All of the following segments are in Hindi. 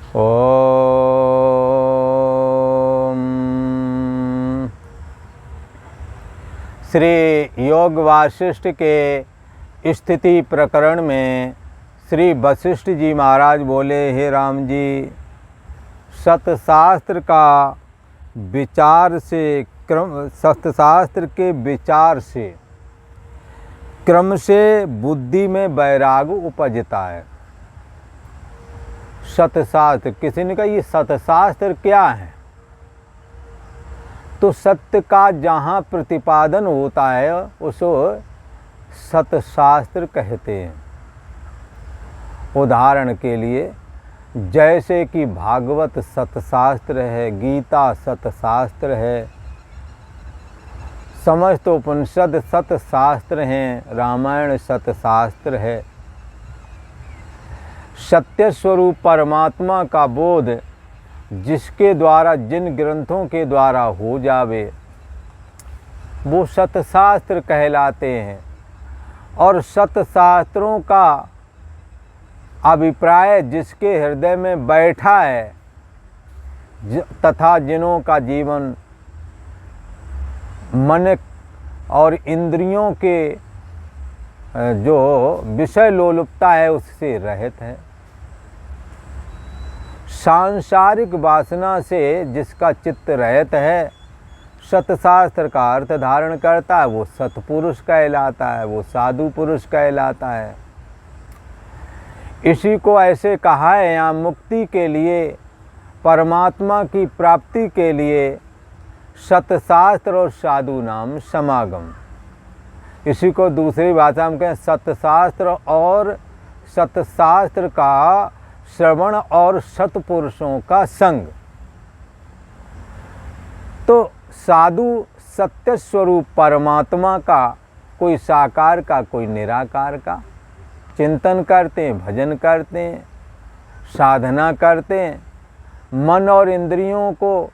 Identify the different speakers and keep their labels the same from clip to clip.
Speaker 1: ओम। श्री योग वासिष्ठ के स्थिति प्रकरण में श्री वशिष्ठ जी महाराज बोले, हे राम जी, सतशास्त्र का विचार से सतशास्त्र के विचार से क्रम से बुद्धि में वैराग उपजता है। सतशास्त्र, किसी ने कहा ये सतशास्त्र क्या है? तो सत्य का जहाँ प्रतिपादन होता है उसको सतशास्त्र कहते हैं। उदाहरण के लिए जैसे कि भागवत सतशास्त्र है, गीता सतशास्त्र है, समस्त उपनिषद सतशास्त्र हैं, रामायण सतशास्त्र है। सत्य स्वरूप परमात्मा का बोध जिसके द्वारा, जिन ग्रंथों के द्वारा हो जावे, वो सतशास्त्र कहलाते हैं। और सतशास्त्रों का अभिप्राय जिसके हृदय में बैठा है तथा जिनों का जीवन मन और इंद्रियों के जो विषय लोलुपता है उससे रहित है। सांसारिक वासना से जिसका चित्त रहित है, सतशास्त्र का अर्थ धारण करता है, वो सत्पुरुष कहलाता है, वो साधु पुरुष कहलाता है। इसी को ऐसे कहा है, यहाँ मुक्ति के लिए, परमात्मा की प्राप्ति के लिए सतशास्त्र और साधु नाम समागम। इसी को दूसरी भाषा में कहें सतशास्त्र और सतशास्त्र का श्रवण और सत्पुरुषों का संग। तो साधु सत्य स्वरूप परमात्मा का, कोई साकार का कोई निराकार का चिंतन करते हैं, भजन करते हैं, साधना करते हैं, मन और इंद्रियों को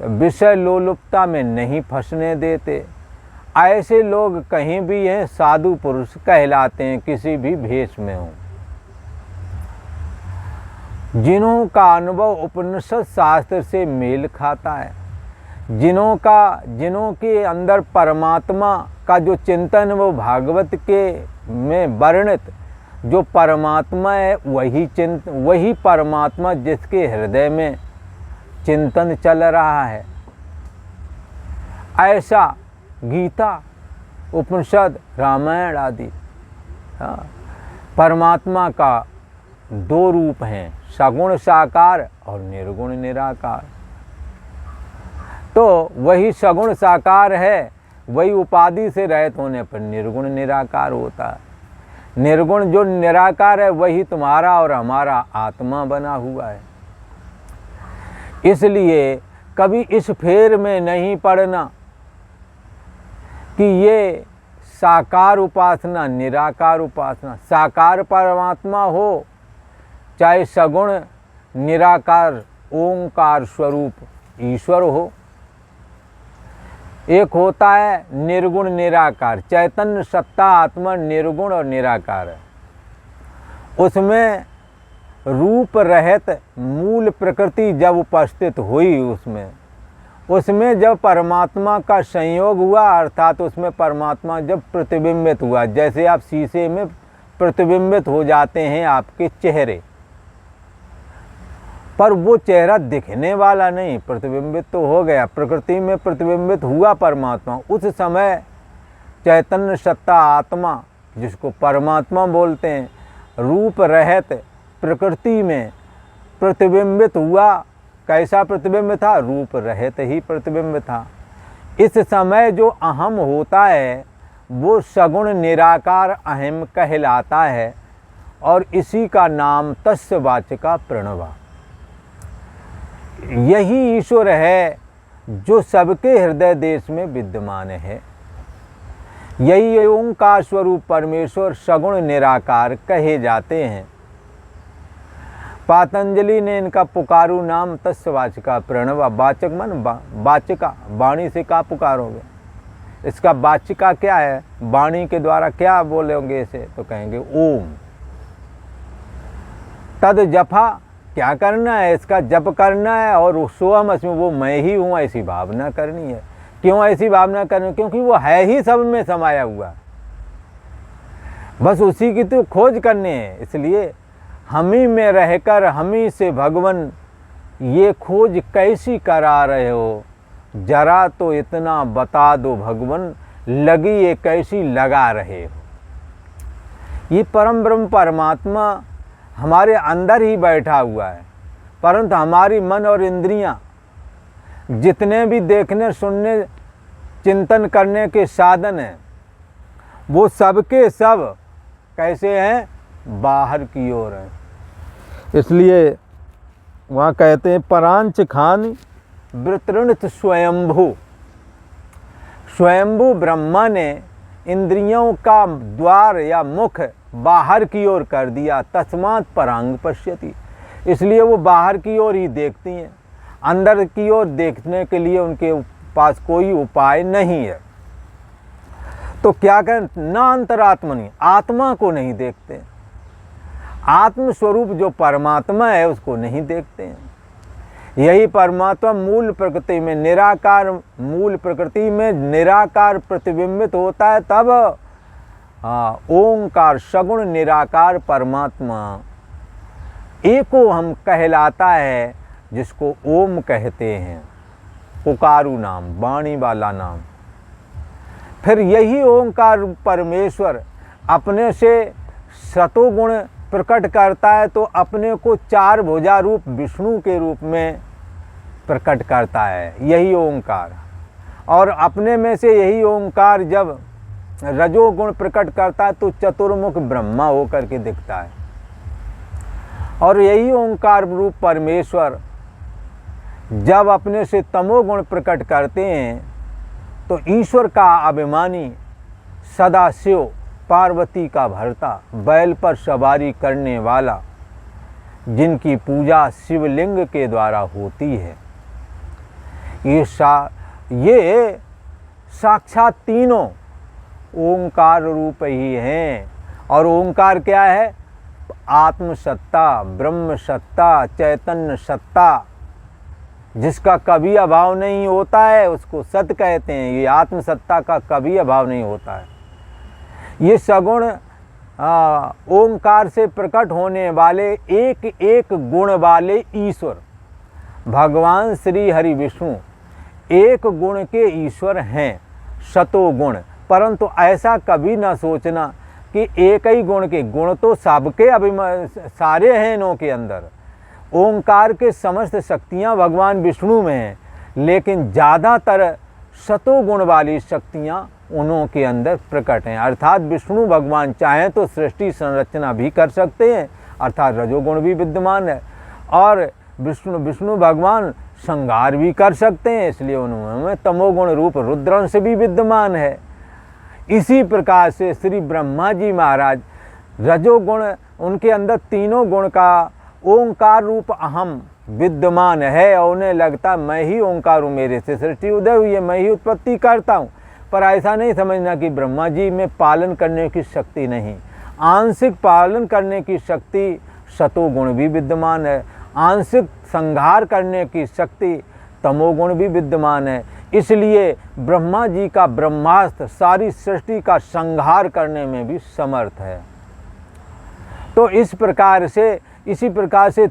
Speaker 1: विषय लोलुपता में नहीं फंसने देते। ऐसे लोग कहीं भी हैं साधु पुरुष कहलाते हैं, किसी भी भेष में हों। जिन्हों का अनुभव उपनिषद शास्त्र से मेल खाता है, जिन्हों के अंदर परमात्मा का जो चिंतन वो भागवत के में वर्णित जो परमात्मा है वही परमात्मा जिसके हृदय में चिंतन चल रहा है। ऐसा गीता, उपनिषद, रामायण आदि परमात्मा का दो रूप हैं, सगुण साकार और निर्गुण निराकार। तो वही सगुण साकार है, वही उपाधि से रहित होने पर निर्गुण निराकार होता है। निर्गुण जो निराकार है वही तुम्हारा और हमारा आत्मा बना हुआ है। इसलिए कभी इस फेर में नहीं पड़ना कि ये साकार उपासना निराकार उपासना। साकार परमात्मा हो चाहे सगुण निराकार ओंकार स्वरूप ईश्वर हो, एक होता है निर्गुण निराकार। चैतन्य सत्ता आत्मा निर्गुण और निराकार है। उसमें रूप रहित मूल प्रकृति जब उपस्थित हुई, उसमें जब परमात्मा का संयोग हुआ, अर्थात उसमें परमात्मा जब प्रतिबिंबित हुआ, जैसे आप शीशे में प्रतिबिंबित हो जाते हैं आपके चेहरे पर, वो चेहरा दिखने वाला नहीं, प्रतिबिंबित तो हो गया, प्रकृति में प्रतिबिंबित हुआ परमात्मा। उस समय चैतन्य सत्ता आत्मा, जिसको परमात्मा बोलते हैं, रूप रहित प्रकृति में प्रतिबिंबित हुआ। कैसा प्रतिबिंब था? रूप रहित ही प्रतिबिंब था। इस समय जो अहम होता है वो सगुण निराकार अहम कहलाता है और इसी का नाम तस्य वाचिका प्रणवा। यही ईश्वर है जो सबके हृदय देश में विद्यमान है। यही ओंकार स्वरूप परमेश्वर सगुण निराकार कहे जाते हैं। पातंजलि ने इनका पुकारू नाम तस्य वाचिका प्रणवा, वाचक मन वाचिका, वाणी से क्या पुकारोगे, इसका वाचिका क्या है, वाणी के द्वारा क्या बोलोगे इसे, तो कहेंगे ओम। तद जपा क्या करना है, इसका जप करना है और सोहम अस्मि, वो मैं ही हूँ, ऐसी भावना करनी है। क्यों ऐसी भावना करनी? क्योंकि वो है ही सब में समाया हुआ, बस उसी की तो खोज करनी है। इसलिए हम ही में रहकर हम ही से भगवन ये खोज कैसी करा रहे हो, जरा तो इतना बता दो भगवन, लगी ये कैसी लगा रहे हो। ये परम ब्रह्म परमात्मा हमारे अंदर ही बैठा हुआ है, परंतु हमारी मन और इंद्रियां जितने भी देखने सुनने चिंतन करने के साधन हैं, वो सबके सब कैसे हैं? बाहर की ओर हैं। इसलिए वहाँ कहते हैं परांच खान वितृणित स्वयंभू। स्वयंभू ब्रह्मा ने इंद्रियों का द्वार या मुख बाहर की ओर कर दिया, तस्मात् परांग पश्यति। इसलिए वो बाहर की ओर ही देखती हैं, अंदर की ओर देखने के लिए उनके पास कोई उपाय नहीं है। तो क्या करें? ना अंतरात्मनि, आत्मा को नहीं देखते, आत्म स्वरूप जो परमात्मा है उसको नहीं देखते हैं। यही परमात्मा मूल प्रकृति में निराकार, मूल प्रकृति में निराकार प्रतिबिंबित होता है, तब ओंकार सगुण निराकार परमात्मा एको हम कहलाता है, जिसको ओम कहते हैं, पुकारु नाम, वाणी वाला नाम। फिर यही ओंकार परमेश्वर अपने से सतोगुण प्रकट करता है, तो अपने को चार भुजा रूप विष्णु के रूप में प्रकट करता है, यही ओंकार। और अपने में से यही ओंकार जब रजोगुण प्रकट करता है तो चतुर्मुख ब्रह्मा होकर के दिखता है। और यही ओंकार रूप परमेश्वर जब अपने से तमोगुण प्रकट करते हैं तो ईश्वर का अभिमानी सदाशिव, पार्वती का भर्ता, बैल पर सवारी करने वाला, जिनकी पूजा शिवलिंग के द्वारा होती है, ये साक्षात तीनों ओंकार रूप ही हैं। और ओंकार क्या है? आत्म सत्ता, ब्रह्म सत्ता, चैतन्य सत्ता, जिसका कभी अभाव नहीं होता है उसको सत कहते हैं। ये आत्म सत्ता का कभी अभाव नहीं होता है। ये सगुण ओंकार से प्रकट होने वाले एक एक गुण वाले ईश्वर भगवान श्री हरि विष्णु एक गुण के ईश्वर हैं, शतो गुण। परंतु ऐसा कभी ना सोचना कि एक ही गुण के, गुण तो सबके सारे हैं इनों के अंदर। ओंकार के समस्त शक्तियाँ भगवान विष्णु में हैं, लेकिन ज़्यादातर शतो गुण वाली शक्तियाँ उन्हों के अंदर प्रकट हैं। अर्थात विष्णु भगवान चाहें तो सृष्टि संरचना भी कर सकते हैं, अर्थात रजोगुण भी विद्यमान है, और विष्णु भगवान संहार भी कर सकते हैं, इसलिए उन्होंने तमोगुण रूप रुद्रांश भी विद्यमान है। इसी प्रकार से श्री ब्रह्मा जी महाराज रजोगुण, उनके अंदर तीनों गुण का ओंकार रूप अहम विद्यमान है, और उन्हें लगता मैं ही ओंकार हूँ, मेरे से सृष्टि उदय हुई है, मैं ही उत्पत्ति करता हूँ। पर ऐसा नहीं समझना कि ब्रह्मा जी में पालन करने की शक्ति नहीं, आंशिक पालन करने की शक्ति सतोगुण भी विद्यमान है, आंशिक संहार करने की शक्ति तमोगुण भी विद्यमान है। इसलिए ब्रह्मा जी का ब्रह्मास्त्र सारी सृष्टि का संहार करने में भी समर्थ है। तो इसी प्रकार से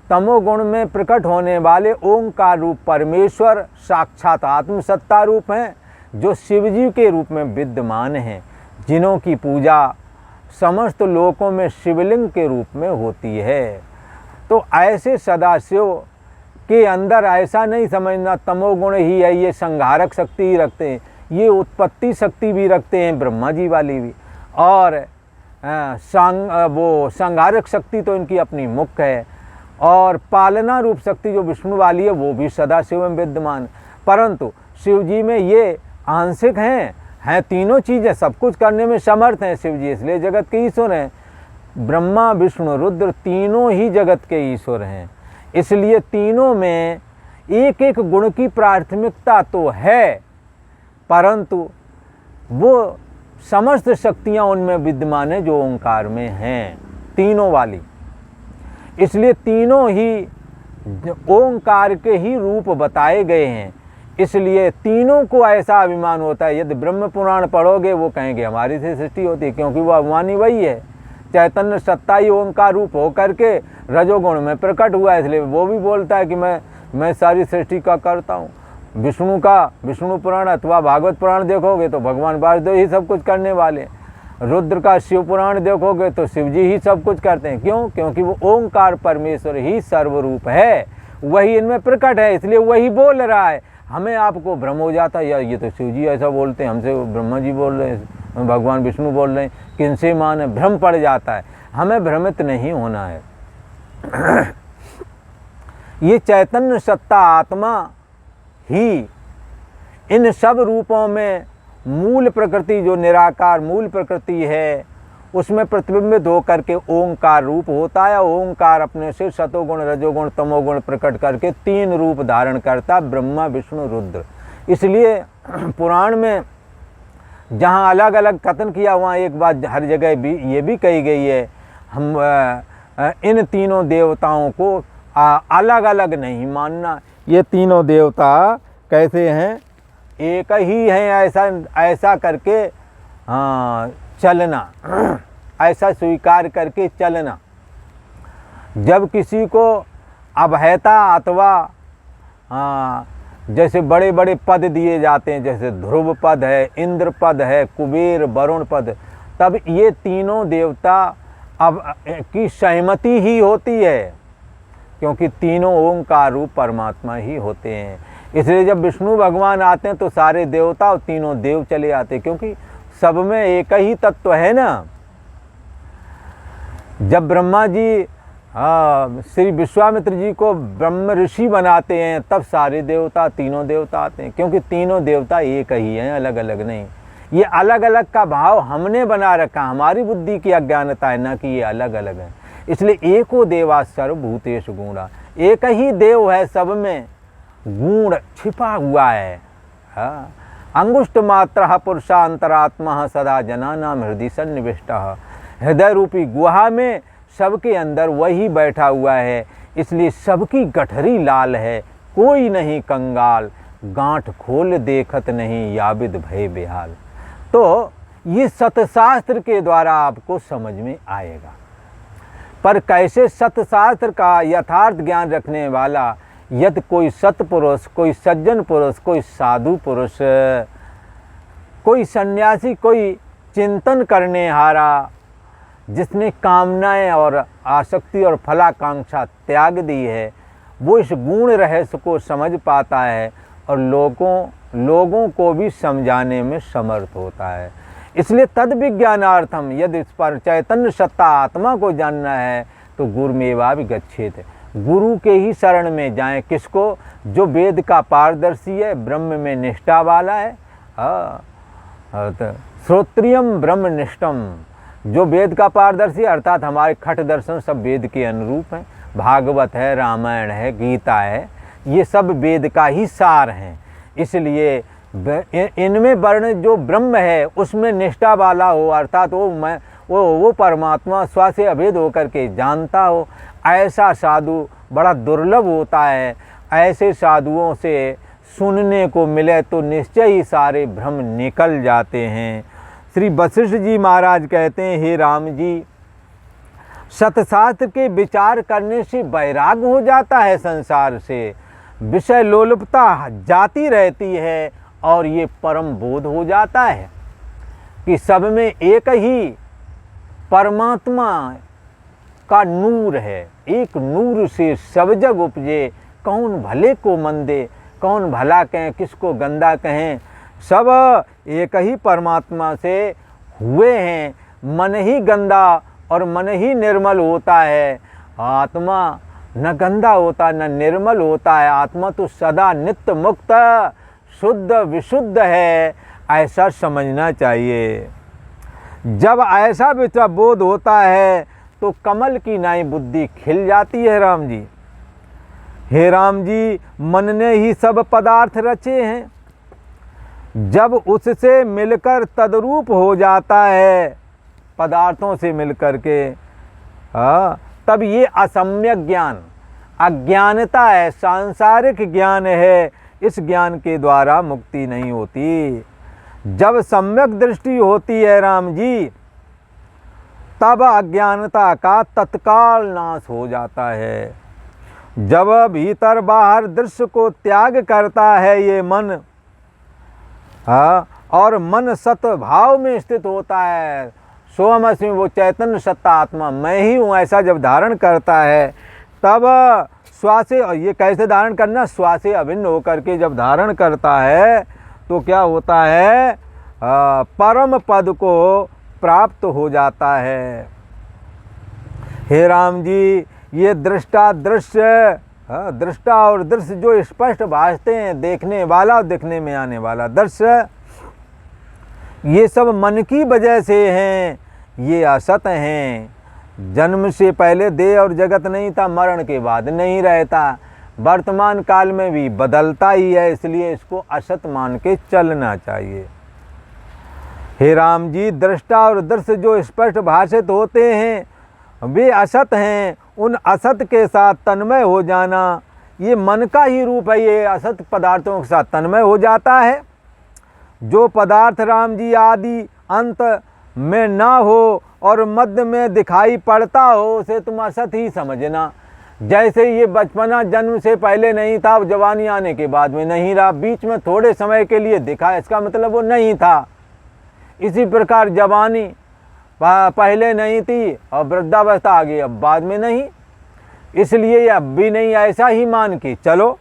Speaker 1: तमोगुण में प्रकट होने वाले ओंकार रूप परमेश्वर साक्षात आत्मसत्ता रूप हैं, जो शिवजी के रूप में विद्यमान हैं, जिन्हों की पूजा समस्त लोकों में शिवलिंग के रूप में होती है। तो ऐसे सदाशिव के अंदर ऐसा नहीं समझना तमोगुण ही है, ये संहारक शक्ति ही रखते हैं, ये उत्पत्ति शक्ति भी रखते हैं ब्रह्मा जी वाली भी, और वो संहारक शक्ति तो इनकी अपनी मुख्य है, और पालना रूप शक्ति जो विष्णु वाली है वो भी सदाशिव में विद्यमान। परंतु शिव जी में ये आंशिक हैं तीनों चीज़ें, सब कुछ करने में समर्थ हैं शिव जी, इसलिए जगत के ईश्वर हैं। ब्रह्मा विष्णु रुद्र तीनों ही जगत के ईश्वर हैं, इसलिए तीनों में एक एक गुण की प्राथमिकता तो है, परंतु वो समस्त शक्तियाँ उनमें विद्यमान है जो ओंकार में हैं, तीनों वाली। इसलिए तीनों ही ओंकार के ही रूप बताए गए हैं। इसलिए तीनों को ऐसा अभिमान होता है। यदि ब्रह्म पुराण पढ़ोगे वो कहेंगे हमारी से सृष्टि होती है, क्योंकि वो अभिमानी वही है। चैतन्य सत्ता ही ओंकार रूप होकर के रजोगुण में प्रकट हुआ है, इसलिए वो भी बोलता है कि मैं सारी सृष्टि का करता हूँ। विष्णु पुराण अथवा भागवत पुराण देखोगे तो भगवान वासुदेव ही सब कुछ करने वाले हैं। रुद्र का शिव पुराण देखोगे तो शिव जी ही सब कुछ करते हैं। क्यों? क्योंकि वो ओंकार परमेश्वर ही सर्वरूप है, वही इनमें प्रकट है, इसलिए वही बोल रहा है। हमें आपको भ्रम हो जाता है, यार ये तो शिव जी ऐसा बोलते हैं, हमसे ब्रह्मा जी बोल रहे हैं, भगवान विष्णु बोल रहे हैं, किनसे माने, भ्रम पड़ जाता है। हमें भ्रमित नहीं होना है। ये चैतन्य सत्ता आत्मा ही इन सब रूपों में मूल प्रकृति, जो निराकार मूल प्रकृति है, उसमें प्रतिबिंबित होकर के ओंकार रूप होता है। ओंकार अपने से सतोगुण रजोगुण तमोगुण प्रकट करके तीन रूप धारण करता, ब्रह्मा विष्णु रुद्र। इसलिए पुराण में जहाँ अलग अलग कथन किया, वहाँ एक बात हर जगह भी ये भी कही गई है, हम इन तीनों देवताओं को अलग अलग नहीं मानना। ये तीनों देवता कैसे हैं? एक ही हैं, ऐसा करके चलना, ऐसा स्वीकार करके चलना। जब किसी को अभयता अथवा जैसे बड़े बड़े पद दिए जाते हैं, जैसे ध्रुव पद है, इंद्र पद है, कुबेर वरुण पद, तब ये तीनों देवता अब की सहमति ही होती है, क्योंकि तीनों ओंकार रूप परमात्मा ही होते हैं। इसलिए जब विष्णु भगवान आते हैं तो सारे देवता और तीनों देव चले आते हैं, क्योंकि सब में एक ही तत्व है ना। जब ब्रह्मा जी श्री विश्वामित्र जी को ब्रह्म ऋषि बनाते हैं, तब सारे देवता तीनों देवता आते हैं, क्योंकि तीनों देवता एक ही हैं, अलग अलग नहीं। ये अलग अलग का भाव हमने बना रखा, हमारी बुद्धि की अज्ञानता है ना कि ये अलग अलग है। इसलिए एको देवा सर्वभूतेषु गुणा, एक ही देव है, सब में गुण छिपा हुआ है। हाँ, अंगुष्ठ मात्र पुरुषा अंतरात्मा सदा जनानाम हृदय सन्निविष्ट। हृदय रूपी गुहा में सबके अंदर वही बैठा हुआ है, इसलिए सबकी गठरी लाल है, कोई नहीं कंगाल, गांठ खोल देखत नहीं याबिद भय बेहाल। तो ये सतशास्त्र के द्वारा आपको समझ में आएगा। पर कैसे सतशास्त्र का यथार्थ ज्ञान रखने वाला, यदि कोई सत्पुरुष, कोई सज्जन पुरुष, कोई साधु पुरुष, कोई सन्यासी, कोई चिंतन करने हारा, जिसने कामनाएं और आसक्ति और फलाकांक्षा त्याग दी है, वो इस गुण रहस्य को समझ पाता है और लोगों को भी समझाने में समर्थ होता है। इसलिए तद विज्ञानार्थम, यदि इस पर चैतन्य सत्ता आत्मा को जानना है तो गुरुमेवाभिगच्छेत्, गुरु के ही शरण में जाएं। किसको? जो वेद का पारदर्शी है, ब्रह्म में निष्ठा वाला है। श्रोत्रियम ब्रह्मनिष्ठम, जो वेद का पारदर्शी, अर्थात हमारे खट दर्शन सब वेद के अनुरूप हैं। भागवत है, रामायण है, गीता है, ये सब वेद का ही सार हैं। इसलिए इनमें वर्ण जो ब्रह्म है उसमें निष्ठा वाला हो, अर्थात वो परमात्मा स्व से अभेद होकर के जानता हो, ऐसा साधु बड़ा दुर्लभ होता है। ऐसे साधुओं से सुनने को मिले तो निश्चय ही सारे भ्रम निकल जाते हैं। श्री वशिष्ठ जी महाराज कहते हैं, हे राम जी, सतशास्त्र के विचार करने से वैराग्य हो जाता है, संसार से विषय लोलुपता जाती रहती है और ये परम बोध हो जाता है कि सब में एक ही परमात्मा का नूर है। एक नूर से सब जग उपजे, कौन भले को मंदे, कौन भला कहें किसको गंदा कहें, सब एक ही परमात्मा से हुए हैं। मन ही गंदा और मन ही निर्मल होता है, आत्मा न गंदा होता न निर्मल होता है। आत्मा तो सदा नित्य मुक्त शुद्ध विशुद्ध है, ऐसा समझना चाहिए। जब ऐसा विचार बोध होता है तो कमल की नाई बुद्धि खिल जाती है। राम जी, हे राम जी, मन ने ही सब पदार्थ रचे हैं, जब उससे मिलकर तद्रूप हो जाता है, पदार्थों से मिलकर के तब ये असम्यक ज्ञान, अज्ञानता है, सांसारिक ज्ञान है, इस ज्ञान के द्वारा मुक्ति नहीं होती। जब सम्यक दृष्टि होती है राम जी, तब अज्ञानता का तत्काल नाश हो जाता है। जब भीतर बाहर दृश्य को त्याग करता है ये मन, और मन सत भाव में स्थित होता है, सोहमअस्मि, वो चैतन्य सत्ता आत्मा मैं ही हूँ, ऐसा जब धारण करता है, तब श्वासे, ये कैसे धारण करना, श्वासे अभिन्न होकर के जब धारण करता है तो क्या होता है, परम पद को प्राप्त हो जाता है। हे राम जी, ये दृष्टा दृश्य, दृष्टा और दृश्य जो स्पष्ट भासते हैं, देखने वाला और देखने में आने वाला दृश्य, ये सब मन की वजह से हैं, ये असत हैं। जन्म से पहले देह और जगत नहीं था, मरण के बाद नहीं रहता, वर्तमान काल में भी बदलता ही है, इसलिए इसको असत मान के चलना चाहिए। हे राम जी, दृष्टा और दृश्य जो स्पष्ट भाषित होते हैं वे असत हैं, उन असत के साथ तन्मय हो जाना ये मन का ही रूप है, ये असत पदार्थों के साथ तन्मय हो जाता है। जो पदार्थ राम जी आदि अंत में ना हो और मध्य में दिखाई पड़ता हो, उसे तुम असत ही समझना। जैसे ये बचपना जन्म से पहले नहीं था, जवानी आने के बाद में नहीं रहा, बीच में थोड़े समय के लिए दिखा, इसका मतलब वो नहीं था। इसी प्रकार जवानी पहले नहीं थी और वृद्धावस्था आ गई, अब बाद में नहीं, इसलिए अब भी नहीं, ऐसा ही मान के चलो।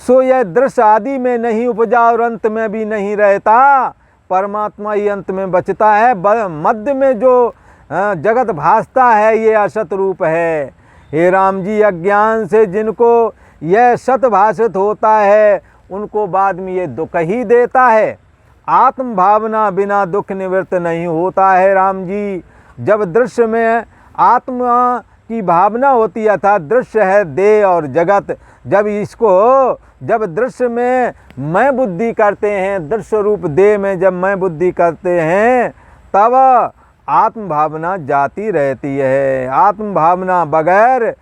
Speaker 1: सो यह दृश्य आदि में नहीं उपजा और अंत में भी नहीं रहता, परमात्मा ही अंत में बचता है। मध्य में जो जगत भासता है ये असत रूप है। हे राम जी, अज्ञान से जिनको यह सत भाषित होता है उनको बाद में ये दुख ही देता है। आत्म भावना बिना दुख निवृत्त नहीं होता है राम जी। जब दृश्य में आत्मा की भावना होती है, अर्थात दृश्य है देह और जगत, जब दृश्य में मैं बुद्धि करते हैं, दृश्य रूप देह में जब मैं बुद्धि करते हैं, तब आत्म भावना जाती रहती है। आत्म भावना बगैर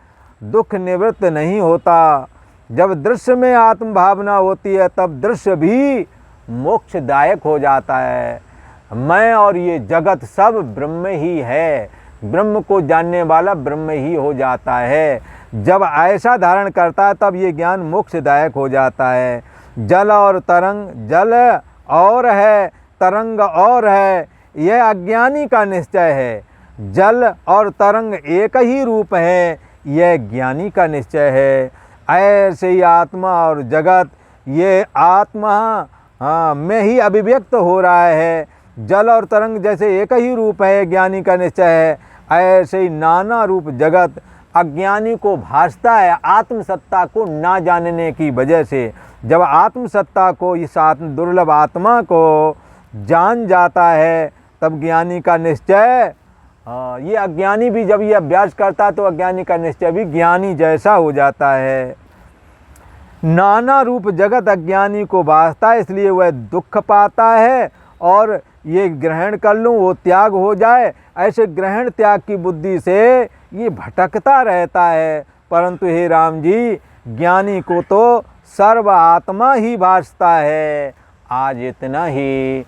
Speaker 1: दुख निवृत्त नहीं होता। जब दृश्य में आत्म भावना होती है तब दृश्य भी मोक्षदायक हो जाता है। मैं और ये जगत सब ब्रह्म ही है, ब्रह्म को जानने वाला ब्रह्म ही हो जाता है। जब ऐसा धारण करता है तब ये ज्ञान मोक्षदायक हो जाता है। जल और तरंग, जल और है, तरंग और है, यह अज्ञानी का निश्चय है। जल और तरंग एक ही रूप है, यह ज्ञानी का निश्चय है। ऐसे ही आत्मा और जगत ये आत्मा में ही अभिव्यक्त हो रहा है। जल और तरंग जैसे एक ही रूप है, ज्ञानी का निश्चय है, ऐसे ही नाना रूप जगत अज्ञानी को भासता है आत्मसत्ता को ना जानने की वजह से। जब आत्मसत्ता को, इस दुर्लभ आत्मा को जान जाता है तब ज्ञानी का निश्चय, ये अज्ञानी भी जब ये अभ्यास करता है तो अज्ञानी का निश्चय भी ज्ञानी जैसा हो जाता है। नाना रूप जगत अज्ञानी को भासता है, इसलिए वह दुख पाता है और ये ग्रहण कर लूँ वो त्याग हो जाए, ऐसे ग्रहण त्याग की बुद्धि से ये भटकता रहता है। परंतु हे राम जी, ज्ञानी को तो सर्व आत्मा ही भासता है। आज इतना ही।